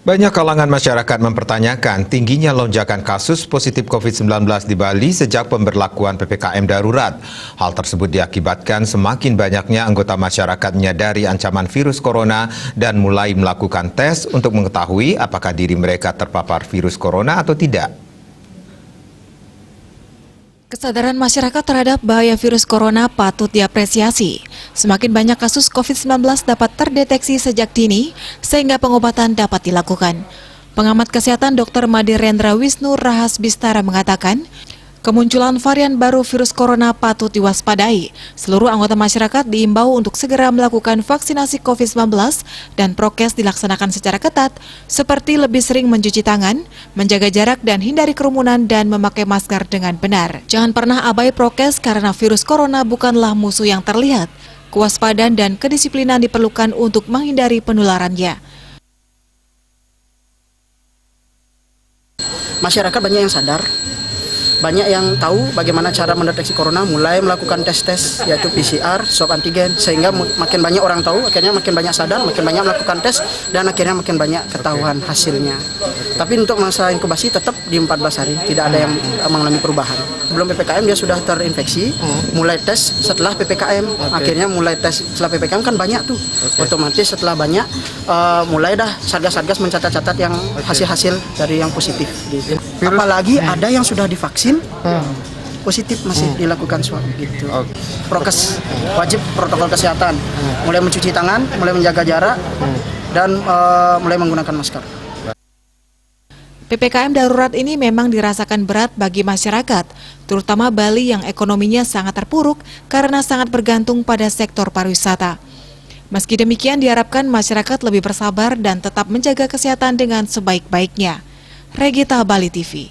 Banyak kalangan masyarakat mempertanyakan tingginya lonjakan kasus positif COVID-19 di Bali sejak pemberlakuan PPKM darurat. Hal tersebut diakibatkan semakin banyaknya anggota masyarakat menyadari ancaman virus corona dan mulai melakukan tes untuk mengetahui apakah diri mereka terpapar virus corona atau tidak. Kesadaran masyarakat terhadap bahaya virus corona patut diapresiasi. Semakin banyak kasus COVID-19 dapat terdeteksi sejak dini, sehingga pengobatan dapat dilakukan. Pengamat kesehatan Dr. Madirendra Wisnu Rahasbistara mengatakan, kemunculan varian baru virus corona patut diwaspadai. Seluruh anggota masyarakat diimbau untuk segera melakukan vaksinasi COVID-19 dan prokes dilaksanakan secara ketat, seperti lebih sering mencuci tangan, menjaga jarak dan hindari kerumunan dan memakai masker dengan benar. Jangan pernah abai prokes karena virus corona bukanlah musuh yang terlihat. Kewaspadaan dan kedisiplinan diperlukan untuk menghindari penularannya. Masyarakat banyak yang sadar, banyak yang tahu bagaimana cara mendeteksi corona, mulai melakukan tes-tes yaitu PCR, swab antigen, sehingga makin banyak orang tahu, akhirnya makin banyak sadar, makin banyak melakukan tes, dan akhirnya makin banyak ketahuan hasilnya. Tapi untuk masa inkubasi tetap di 14 hari, tidak ada yang mengalami perubahan. Sebelum PPKM dia sudah terinfeksi, mulai tes setelah PPKM, akhirnya mulai tes setelah PPKM kan banyak tuh, otomatis setelah banyak, mulai dah Satgas-Satgas mencatat-catat yang hasil-hasil dari yang positif. Gitu. Apalagi ada yang sudah divaksin, positif masih dilakukan swab gitu. Prokes wajib protokol kesehatan, mulai mencuci tangan, mulai menjaga jarak, dan mulai menggunakan masker. PPKM darurat ini memang dirasakan berat bagi masyarakat, terutama Bali yang ekonominya sangat terpuruk karena sangat bergantung pada sektor pariwisata. Meski demikian diharapkan masyarakat lebih bersabar dan tetap menjaga kesehatan dengan sebaik-baiknya. Regita, Bali TV.